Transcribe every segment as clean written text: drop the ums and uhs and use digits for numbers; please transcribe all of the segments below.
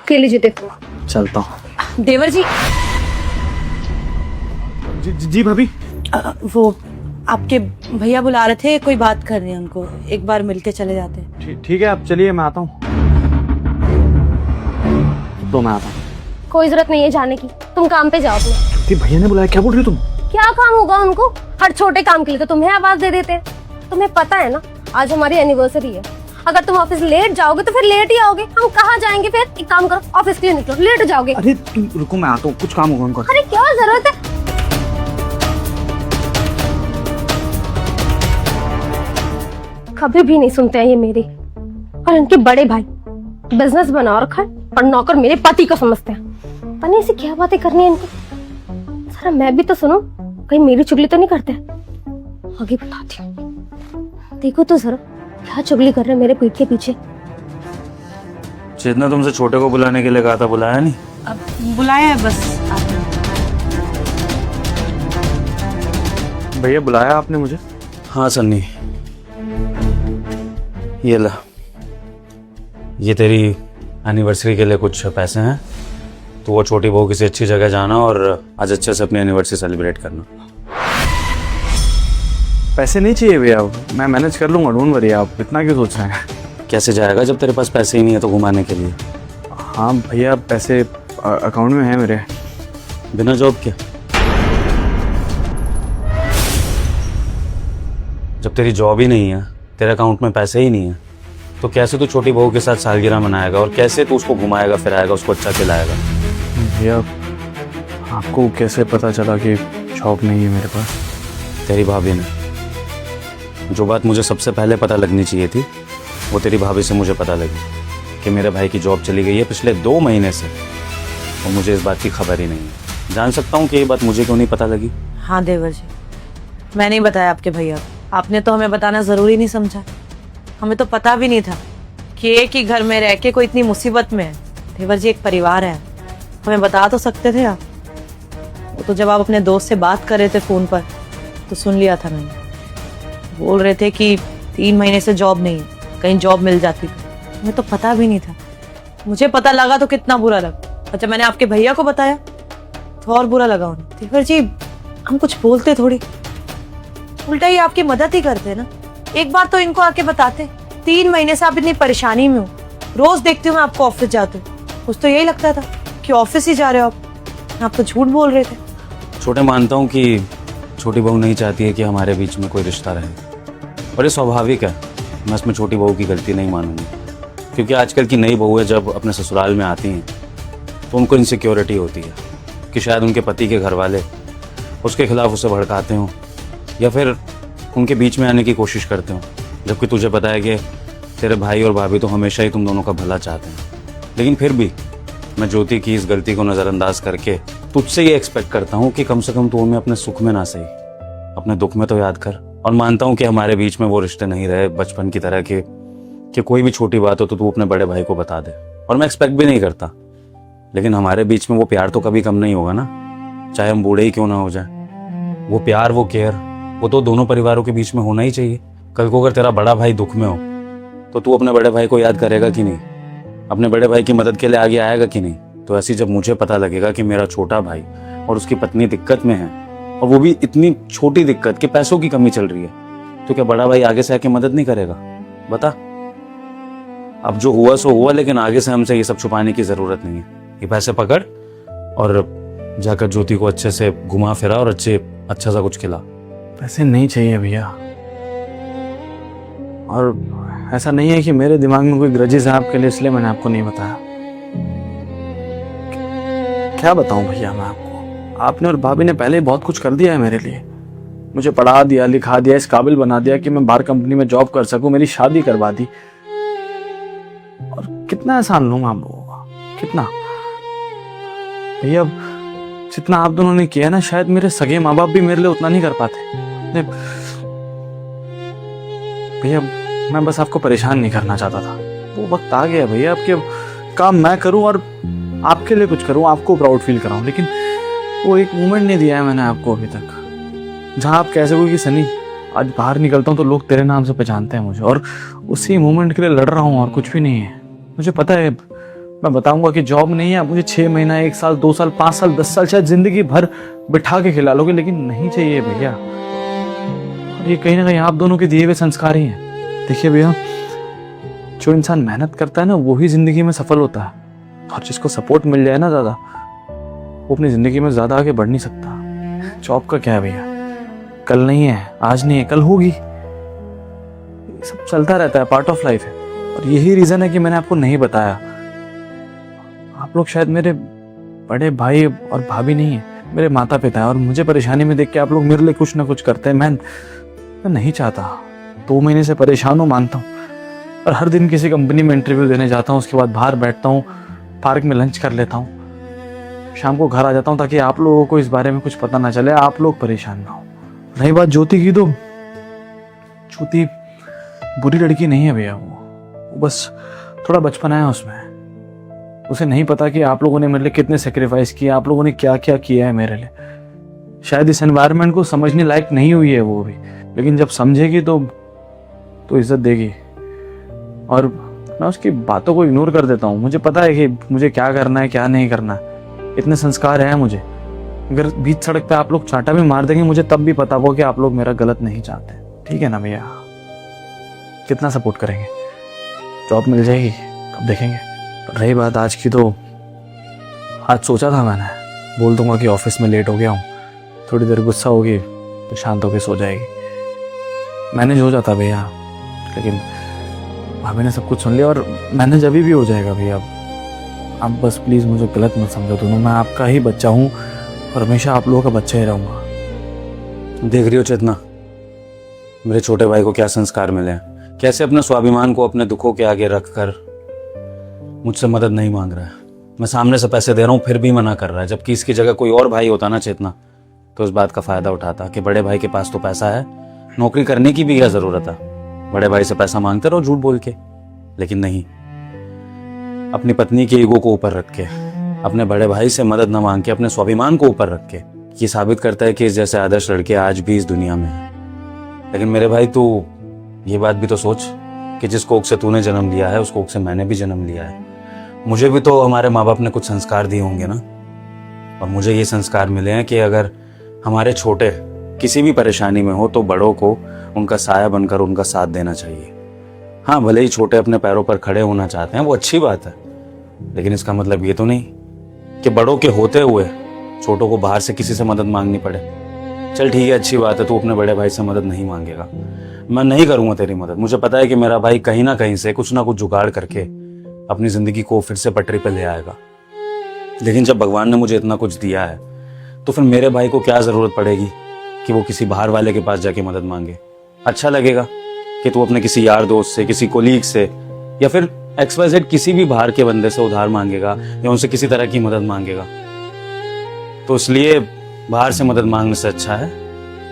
के लीजिए देखो। चलता हूँ। देवर जी, जी भाभी। वो आपके भैया बुला रहे थे, कोई बात करनी है उनको, एक बार मिलके चले जाते हैं। ठीक है, आप चलिए, मैं आता हूँ। तो मैं आता हूँ। कोई जरूरत नहीं है जाने की, तुम काम पे जाओ अपने। भैया ने बुलाया, क्या बोल रही हो तुम? क्या काम होगा उनको? हर छोटे काम के लिए तो तुम्हें आवाज दे देते हैं। तुम्हें पता है ना आज हमारी एनिवर्सरी है, अगर तुम ऑफिस लेट जाओगे तो फिर लेट ही आओगे। हम कहाँ जाएंगे फिर? एक काम करो, ऑफिस के लिए निकलो, लेट हो जाओगे। अरे तुम रुको, मैं आता हूँ, कुछ काम होगा उनको। अरे क्या जरूरत है? कभी भी नहीं सुनते हैं ये मेरी। और इनके बड़े भाई बिजनेस बना रखा है और नौकर मेरे पति को समझते हैं। पता नहीं ऐसी क्या बातें करनी है इनको। जरा मैं भी तो सुनो, कहीं मेरी चुगली तो नहीं करते? आगे बताती हूँ। देखो तो जरा क्या चुगली कर रहे हैं मेरे पीठ के पीछे। चेतना, तुमसे छोटे को बुलाने के लिए कहा था, बुलाया नहीं? अब बुलाया है बस। भैया बुलाया आपने मुझे? हाँ सन्नी, ये ला, ये तेरी एनिवर्सरी के लिए कुछ पैसे हैं। तो वो छोटी बहू किसी अच्छी जगह जाना और आज अच्छे से अपनी एनिवर्सरी सेलिब्रेट करना। पैसे नहीं चाहिए भैया, मैं मैनेज कर लूंगा, डोंट वरी, आप इतना क्यों सोच रहे हैं? कैसे जाएगा जब तेरे पास पैसे ही नहीं है तो घुमाने के लिए? हाँ भैया, पैसे अकाउंट में है मेरे। बिना जॉब के? जब तेरी जॉब ही नहीं है, तेरे अकाउंट में पैसे ही नहीं है, तो कैसे तू छोटी बहू के साथ सालगिरह मनाएगा और कैसे तू उसको घुमाएगा फिराएगा, उसको अच्छा खिलाएगा? भैया आपको कैसे पता चला कि जॉब नहीं है मेरे पास? तेरी भाभी ने। जो बात मुझे सबसे पहले पता लगनी चाहिए थी वो तेरी भाभी से मुझे पता लगी कि मेरे भाई की जॉब चली गई है पिछले 2 महीने से, और मुझे इस बात की खबर ही नहीं है। जान सकता हूँ कि ये बात मुझे क्यों नहीं पता लगी? हाँ देवर जी, मैं नहीं बताया आपके भैया को। आपने तो हमें बताना जरूरी नहीं समझा। हमें तो पता भी नहीं था कि एक ही घर में रह के कोई इतनी मुसीबत में है। देवर जी, एक परिवार है, हमें बता तो सकते थे आप। वो तो जब आप अपने दोस्त से बात कर रहे थे फोन पर तो सुन लिया था मैंने। बोल रहे थे कि 3 महीने से जॉब नहीं है, कहीं जॉब मिल जाती तो। हमें तो पता भी नहीं था। मुझे पता लगा तो कितना बुरा लगा। अच्छा, मैंने आपके भैया को बताया तो और बुरा लगा उन्हें। देवर जी, हम कुछ बोलते थोड़ी, उल्टा ही आपकी मदद ही करते ना। एक बार तो इनको आके बताते। 3 महीने से आप इतनी परेशानी में हो, रोज देखती हूँ मैं आपको ऑफिस जाते हो। कुछ तो यही लगता था कि ऑफिस ही जा रहे हो आप तो झूठ बोल रहे थे। छोटे, मानता हूँ कि छोटी बहू नहीं चाहती है कि हमारे बीच में कोई रिश्ता रहे, और ये स्वाभाविक है। मैं इसमें छोटी बहू की गलती नहीं मानूंगी, क्योंकि आजकल की नई बहुएं जब अपने ससुराल में आती हैं तो उनको इनसिक्योरिटी होती है कि शायद उनके पति के घर वाले उसके खिलाफ उसे भड़काते हों या फिर उनके बीच में आने की कोशिश करते हो। जबकि तुझे पता है कि तेरे भाई और भाभी तो हमेशा ही तुम दोनों का भला चाहते हैं। लेकिन फिर भी मैं ज्योति की इस गलती को नज़रअंदाज करके तुझसे ये एक्सपेक्ट करता हूँ कि कम से कम तू हमें अपने सुख में ना सही, अपने दुख में तो याद कर। और मानता हूँ कि हमारे बीच में वो रिश्ते नहीं रहे बचपन की तरह के कि कोई भी छोटी बात हो तो तू अपने बड़े भाई को बता दे, और मैं एक्सपेक्ट भी नहीं करता। लेकिन हमारे बीच में वो प्यार तो कभी कम नहीं होगा ना, चाहे हम बूढ़े ही क्यों ना हो जाए। वो प्यार, वो केयर, वो तो दोनों परिवारों के बीच में होना ही चाहिए। कल को अगर तेरा बड़ा भाई दुख में हो तो तू अपने बड़े भाई को याद करेगा कि नहीं? अपने बड़े भाई की मदद के लिए आगे आएगा कि नहीं? तो ऐसी जब मुझे पता लगेगा कि मेरा छोटा भाई और उसकी पत्नी दिक्कत में है, और वो भी इतनी छोटी दिक्कत कि पैसों की कमी चल रही है, तो क्या बड़ा भाई आगे से आके मदद नहीं करेगा? बता। अब जो हुआ सो हुआ, लेकिन आगे से हमसे ये सब छुपाने की जरूरत नहीं है। ये पैसे पकड़ और जाकर ज्योति को अच्छे से घुमा फिरा और अच्छा सा कुछ खिला। पैसे नहीं चाहिए भैया, और ऐसा नहीं है कि मेरे दिमाग में कोई ग्रजेस है आपके लिए, इसलिए मैंने आपको नहीं बताया। क्या बताऊं भैया मैं आपको? आपने और भाभी ने पहले ही बहुत कुछ कर दिया है मेरे लिए। मुझे पढ़ा दिया, लिखा दिया, इस काबिल बना दिया कि मैं बाहर कंपनी में जॉब कर सकूं, मेरी शादी करवा दी। और कितना एहसान लूंगा आप लोगों का, कितना? भैया जितना आप दोनों ने किया ना, शायद मेरे सगे माँ बाप भी मेरे लिए उतना नहीं कर पाते। भैया मैं बस आपको परेशान नहीं करना चाहता था। वो वक्त आ गया भैया, आपके काम मैं करूं और आपके लिए कुछ करूं, आपको प्राउड फील कराऊं। लेकिन वो एक मोमेंट नहीं दिया है मैंने आपको अभी तक, जहां आप कह सको कि सनी आज बाहर निकलता हूं तो लोग तेरे नाम से पहचानते हैं मुझे, और उसी मोमेंट के लिए लड़ रहा हूं और कुछ भी नहीं है। मुझे पता है मैं बताऊंगा कि जॉब नहीं है, आप मुझे 6 महीना, 1 साल, 2 साल, 5 साल, 10 साल, शायद जिंदगी भर बिठा के खिला लोगे, लेकिन नहीं चाहिए भैया। और ये कहीं ना कहीं आप दोनों के दिए हुए संस्कार ही हैं। देखिए भैया, जो इंसान मेहनत करता है ना, वो ही जिंदगी में सफल होता है, और जिसको सपोर्ट मिल जाए ना ज्यादा, वो अपनी जिंदगी में ज्यादा आगे बढ़ नहीं सकता। जॉब का क्या है भैया, कल नहीं है, आज नहीं है, कल होगी। ये सब चलता रहता है, पार्ट ऑफ लाइफ है। और यही रीजन है कि मैंने आपको नहीं बताया। आप लोग शायद मेरे बड़े भाई और भाभी नहीं है, मेरे माता पिता है, और मुझे परेशानी में देख के आप लोग मेरे लिए कुछ ना कुछ करते हैं। मैं नहीं चाहता। 2 महीने से परेशान हूँ, मानता हूँ, और हर दिन किसी कंपनी में इंटरव्यू देने जाता हूँ, उसके बाद बाहर बैठता हूँ, पार्क में लंच कर लेता हूँ, शाम को घर आ जाता हूँ, ताकि आप लोगों को इस बारे में कुछ पता ना चले, आप लोग परेशान ना हो। रही बात ज्योति की, तो ज्योति बुरी लड़की नहीं है भैया। वो बस थोड़ा बचपना है उसमें। उसे नहीं पता कि आप लोगों ने मेरे लिए कितने सेक्रीफाइस किए, आप लोगों ने क्या क्या किया है मेरे लिए। शायद इस एनवायरनमेंट को समझने लायक नहीं हुई है वो भी, लेकिन जब समझेगी तो इज्जत देगी। और मैं उसकी बातों को इग्नोर कर देता हूँ। मुझे पता है कि मुझे क्या करना है, क्या नहीं करना है। इतने संस्कार हैं मुझे। अगर बीच सड़क पे आप लोग चांटा भी मार देंगे, मुझे तब भी पता होगा कि आप लोग मेरा गलत नहीं चाहते। ठीक है ना भैया? कितना सपोर्ट करेंगे? जॉब मिल जाएगी, कब देखेंगे। रही बात आज की, तो आज सोचा था मैंने, बोल दूंगा कि ऑफिस में लेट हो गया हूँ, थोड़ी देर गुस्सा होगी तो शांत होकर सो जाएगी। मैनेज हो जाता भैया, लेकिन भाभी ने सब कुछ सुन लिया, और मैनेज अभी भी हो जाएगा भैया। आप बस प्लीज़ मुझे गलत मत समझो दोनों। मैं आपका ही बच्चा हूँ और हमेशा आप लोगों का बच्चा ही रहूँगा। देख रही हो चेतना, मेरे छोटे भाई को क्या संस्कार मिले हैं, कैसे अपने स्वाभिमान को अपने दुखों के आगे रखकर मुझसे मदद नहीं मांग रहा है। मैं सामने से पैसे दे रहा हूँ, फिर भी मना कर रहा है, जबकि इसकी जगह कोई और भाई होता ना चेतना, तो इस बात का फायदा उठाता कि बड़े भाई के पास तो पैसा है, नौकरी करने की भी क्या जरूरत है, बड़े भाई से पैसा मांगते रहो झूठ बोल के। लेकिन नहीं, अपनी पत्नी के ईगो को ऊपर रख के, अपने बड़े भाई से मदद न मांग के, अपने स्वाभिमान को ऊपर रख के ये साबित करता है कि इस जैसे आदर्श लड़के आज भी इस दुनिया में हैं। लेकिन मेरे भाई, तू ये बात भी तो सोच कि जिस कोख से तूने जन्म लिया है, उस कोख से मैंने भी जन्म लिया है। मुझे भी तो हमारे माँ बाप ने कुछ संस्कार दिए होंगे ना, और मुझे ये संस्कार मिले हैं कि अगर हमारे छोटे किसी भी परेशानी में हो तो बड़ों को उनका साया बनकर उनका साथ देना चाहिए। हाँ, भले ही छोटे अपने पैरों पर खड़े होना चाहते हैं, वो अच्छी बात है, लेकिन इसका मतलब ये तो नहीं कि बड़ों के होते हुए छोटों को बाहर से किसी से मदद मांगनी पड़े। चल ठीक है, अच्छी बात है, तू अपने बड़े भाई से मदद नहीं मांगेगा, मैं नहीं करूंगा तेरी मदद। मुझे पता है कि मेरा भाई कहीं ना कहीं से कुछ ना कुछ जुगाड़ करके अपनी जिंदगी को फिर से पटरी पर ले आएगा। लेकिन जब भगवान ने मुझे इतना कुछ दिया है, तो फिर मेरे भाई को क्या जरूरत पड़ेगी कि वो किसी बाहर वाले के पास जाके मदद मांगे। अच्छा लगेगा कि तू अपने किसी यार दोस्त से, किसी कोलीग से, या फिर XYZ किसी भी बाहर के बंदे से उधार मांगेगा या उनसे किसी तरह की मदद मांगेगा। तो इसलिए बाहर से मदद मांगने से अच्छा है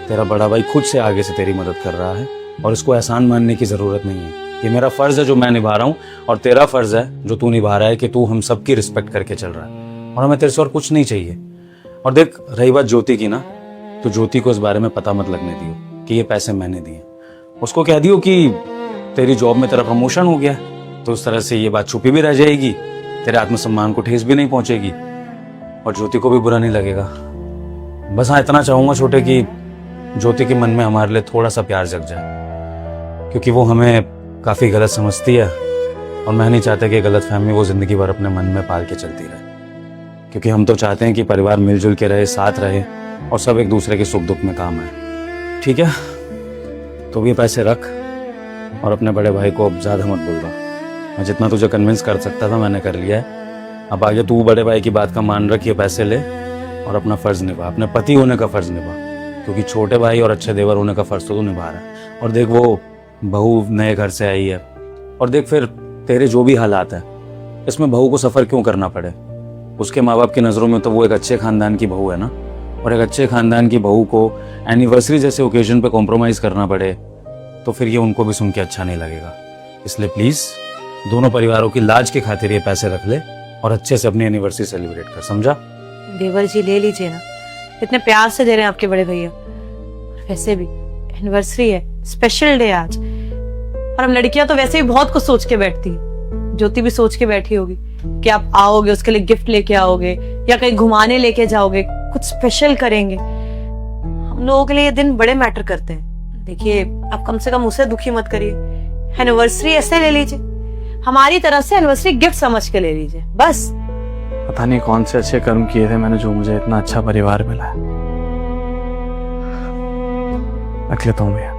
तेरा बड़ा भाई खुद से आगे से तेरी मदद कर रहा है, और इसको एहसान मानने की जरूरत नहीं है। ये मेरा फर्ज है जो मैं निभा रहा हूँ, और तेरा फर्ज है जो तू निभा रहा है कि तू हम सबकी रिस्पेक्ट करके चल रहा है, और हमें तेरे से और कुछ नहीं चाहिए। और देख, रही बात ज्योति की ना, तो ज्योति को इस बारे में पता मत लगने दियो कि ये पैसे मैंने दिए। उसको कह दियो कि तेरी जॉब में तेरा प्रमोशन हो गया, तो उस तरह से ये बात छुपी भी रह जाएगी, तेरे आत्मसम्मान को ठेस भी नहीं पहुंचेगी, और ज्योति को भी बुरा नहीं लगेगा। बस हाँ, इतना चाहूंगा छोटे कि ज्योति के मन में हमारे लिए थोड़ा सा प्यार जग जाए, क्योंकि वो हमें काफ़ी गलत समझती है, और मैं नहीं चाहता कि गलत फहमी वो ज़िंदगी भर अपने मन में पाल के चलती रहे। क्योंकि हम तो चाहते हैं कि परिवार मिलजुल के रहे, साथ रहे, और सब एक दूसरे के सुख दुख में काम आए। ठीक है, तो ये पैसे रख, और अपने बड़े भाई को अब ज़्यादा मत बोलना। मैं जितना तुझे कन्विंस कर सकता था मैंने कर लिया है। अब आगे तू बड़े भाई की बात का मान रख, ये पैसे ले और अपना फ़र्ज़ निभा, अपने पति होने का फ़र्ज़ निभा, क्योंकि छोटे भाई और अच्छे देवर होने का फ़र्ज़ तो तू निभा रहा है। और देख, वो बहू नए घर से आई है, और देख फिर तेरे जो भी हालात है, इसमें बहू को सफ़र क्यों करना पड़े। उसके माँ बाप की नज़रों में तो वो एक अच्छे ख़ानदान की बहू है ना, और एक अच्छे ख़ानदान की बहू को एनिवर्सरी जैसे ओकेजन पे कॉम्प्रोमाइज़ करना पड़े, तो फिर ये उनको भी सुन के अच्छा नहीं लगेगा। इसलिए प्लीज़ दोनों परिवारों की लाज के खातिर ये पैसे रख ले, और अच्छे से अपनी एनिवर्सरी सेलिब्रेट कर, समझा? देवर जी ले लीजिए ना, इतने प्यार से दे रहे हैं आपके बड़े भैया। वैसे भी एनिवर्सरी है, स्पेशल डे आज, और हम लड़कियां तो वैसे ही बहुत कुछ सोच के बैठती है। ज्योति भी सोच के बैठी होगी कि आप आओगे, उसके लिए गिफ्ट लेके आओगे या कहीं घुमाने लेके जाओगे, कुछ स्पेशल करेंगे। हम लोगों के लिए ये दिन बड़े मैटर करते हैं। देखिए, आप कम से कम उसे दुखी मत करिए। एनिवर्सरी ऐसे ले लीजिए, हमारी तरफ से एनिवर्सरी गिफ्ट समझ के ले लीजिए, बस। पता नहीं कौन से अच्छे कर्म किए थे मैंने, जो मुझे इतना अच्छा परिवार मिला है। रख लेता हूँ भैया,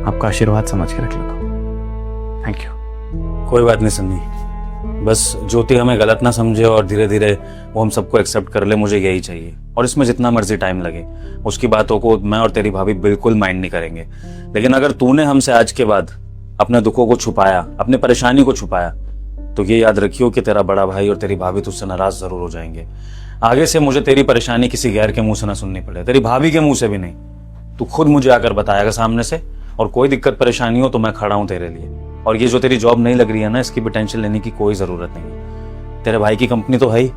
आपका आशीर्वाद समझ के रख लेता हूँ। Thank you. कोई बात नहीं सन्नी, बस ज्योति हमें गलत ना समझे और धीरे धीरे वो हम सबको एक्सेप्ट कर ले, मुझे यही चाहिए। और इसमें जितना मर्जी टाइम लगे, उसकी बातों को मैं और तेरी भाभी बिल्कुल माइंड नहीं करेंगे। लेकिन अगर तूने हमसे आज के बाद अपने दुखों को छुपाया, अपनी परेशानी को छुपाया, तो ये याद रखियो कि तेरा बड़ा भाई और तेरी भाभी तुझसे नाराज जरूर हो जाएंगे। आगे से मुझे तेरी परेशानी किसी गैर के मुंह से ना सुननी पड़े, तेरी भाभी के मुंह से भी नहीं। तू खुद मुझे आकर बताएगा सामने से, और कोई दिक्कत परेशानी हो तो मैं खड़ा हूं तेरे लिए। और ये जो तेरी जॉब नहीं लग रही है ना, इसकी भी टेंशन लेने की कोई जरूरत नहीं है। तेरे भाई की कंपनी तो है ही।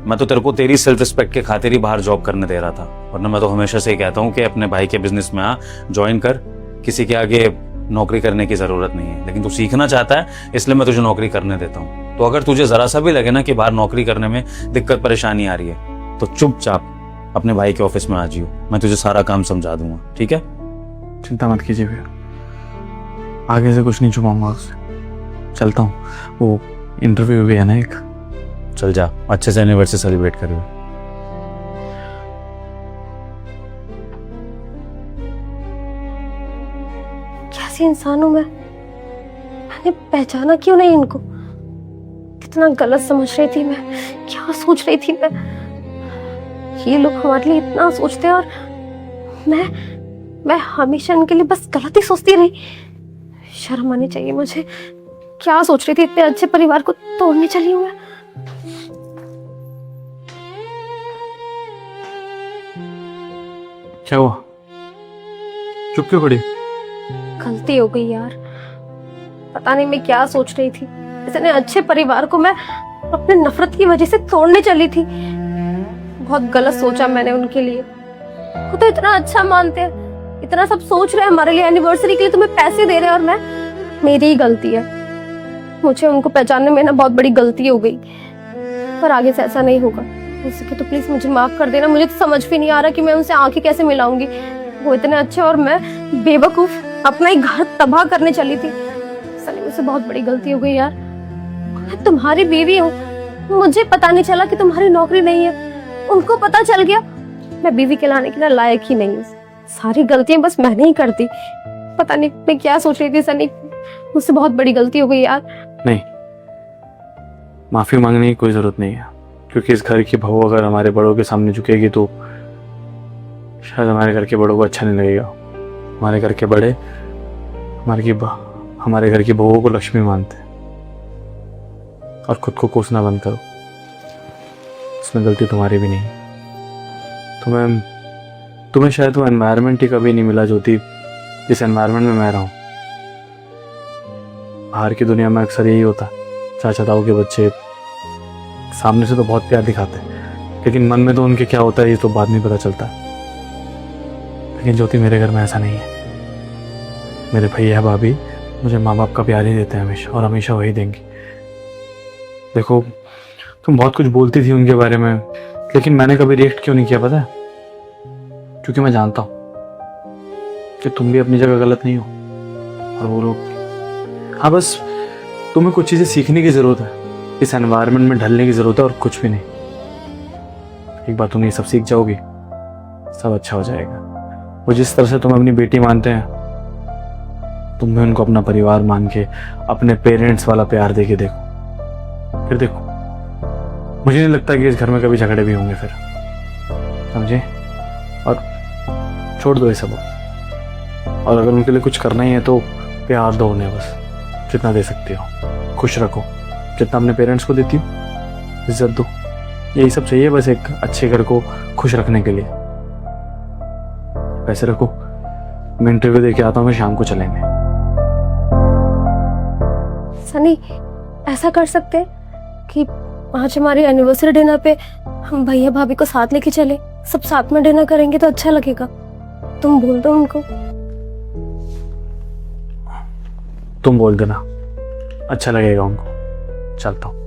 मैं तो तेरे को तेरी सेल्फ रिस्पेक्ट के खातिर ही बाहर जॉब करने दे रहा था, वरना मैं तो हमेशा से ही कहता हूँ कि अपने भाई के बिजनेस में आ, ज्वाइन कर, किसी के आगे नौकरी करने की जरूरत नहीं है। लेकिन तू सीखना चाहता है, इसलिए मैं तुझे नौकरी करने देता हूँ। तो अगर तुझे जरा सा भी लगे ना कि बाहर नौकरी करने में दिक्कत परेशानी आ रही है, तो चुपचाप अपने भाई के ऑफिस में आ जियो, मैं तुझे सारा काम समझा दूंगा, ठीक है? चिंता मत कीजिए भैया, आगे से कुछ नहीं छुपाऊंगा उससे। चलता हूँ, वो इंटरव्यू भी है ना एक। चल जा, अच्छे से एनिवर्सरी सेलिब्रेट करियो। कैसे इंसान हूं मैंने पहचाना क्यों नहीं इनको? कितना गलत समझ रही थी मैं, क्या सोच रही थी मैं। ये लोग हमारे लिए इतना सोचते हैं और मैं हमेशा इनके लिए बस गलत ही सोचती रही। शर्म आनी चाहिए मुझे। क्या सोच रही थी, इतने अच्छे परिवार को तोड़ने चली हूं मैं। क्या हुआ, चुप क्यों खड़ी? गलती हो गई यार, पता नहीं मैं क्या सोच रही थी। इतने अच्छे परिवार को मैं अपने नफरत की वजह से तोड़ने चली थी। बहुत गलत सोचा मैंने उनके लिए। वो तो इतना अच्छा मानते हैं, इतना सब सोच रहे हैं हमारे लिए, एनिवर्सरी के लिए तुम्हें पैसे दे रहे हैं, और मेरी ही गलती है। मुझे उनको पहचानने में ना बहुत बड़ी गलती हो गई, पर आगे से ऐसा नहीं होगा। हो सके तो प्लीज मुझे माफ कर देना। मुझे तो समझ भी नहीं आ रहा कि मैं उनसे आंखें कैसे मिलाऊंगी। वो इतने अच्छे और मैं बेवकूफ अपना ही घर तबाह करने चली थी। सली मुझसे बहुत बड़ी गलती हो गई यार। मैं तुम्हारी बीवी हूँ, मुझे पता नहीं चला कि तुम्हारी नौकरी नहीं है। उनको पता चल गया, मैं बीवी कहलाने के लिए लायक ही नहीं हूँ। सारी गलतियां बस मैंने ही करती। पता नहीं मैं क्या सोच रही थी सनी, मुझसे बहुत बड़ी गलती हो गई यार। नहीं, माफी मांगने की कोई जरूरत नहीं है, क्योंकि इस घर की बहू अगर हमारे बड़ों के सामने झुकेगी तो शायद हमारे घर के बड़ों को अच्छा नहीं लगेगा। हमारे घर के बड़े हमारे घर की बहुओं को लक्ष्मी मानते हैं। और खुद को कोसना बंद करो, इसमें गलती तुम्हारी भी नहीं। तुम्हें शायद वो एनवायरनमेंट ही कभी नहीं मिला ज्योति, जिस एनवायरनमेंट में मैं रहा हूँ। बाहर की दुनिया में अक्सर यही होता, चाचा ताऊ के बच्चे सामने से तो बहुत प्यार दिखाते हैं, लेकिन मन में तो उनके क्या होता है ये तो बाद में पता चलता है। लेकिन ज्योति, मेरे घर में ऐसा नहीं है। मेरे भैया भाभी मुझे माँ बाप का प्यार ही देते हैं हमेशा, और हमेशा वही देंगे। देखो, तुम बहुत कुछ बोलती थी उनके बारे में, लेकिन मैंने कभी रिएक्ट क्यों नहीं किया पता है? क्योंकि मैं जानता हूँ कि तुम भी अपनी जगह गलत नहीं हो, और वो लोग। हाँ, बस तुम्हें कुछ चीज़ें सीखने की ज़रूरत है, इस एनवायरनमेंट में ढलने की ज़रूरत है, और कुछ भी नहीं। एक बार तुम ये सब सीख जाओगी, सब अच्छा हो जाएगा। वो जिस तरह से तुम अपनी बेटी मानते हैं, तुम भी उनको अपना परिवार मान के, अपने पेरेंट्स वाला प्यार दे के देखो। फिर देखो, मुझे नहीं लगता कि इस घर में कभी झगड़े भी होंगे फिर, समझे? और छोड़ दो ये सब। और अगर उनके लिए कुछ करना ही है तो प्यार दो उन्हें, बस जितना दे सकते हो। खुश रखो, जितना अपने पेरेंट्स को देती हो, इज्जत दो। यही सब चाहिए बस एक अच्छे घर को खुश रखने के लिए। पैसे रखो, मैं इंटरव्यू दे के आता हूँ, मैं शाम को चलेंगे। सनी, ऐसा कर सकते हैं कि आज हमारी एनिवर्सरी डिनर पे हम भैया भाभी को साथ लेके चले, सब साथ में डिनर करेंगे तो अच्छा लगेगा। तुम बोल दो उनको। तुम बोल देना, अच्छा लगेगा उनको। चलता हूँ।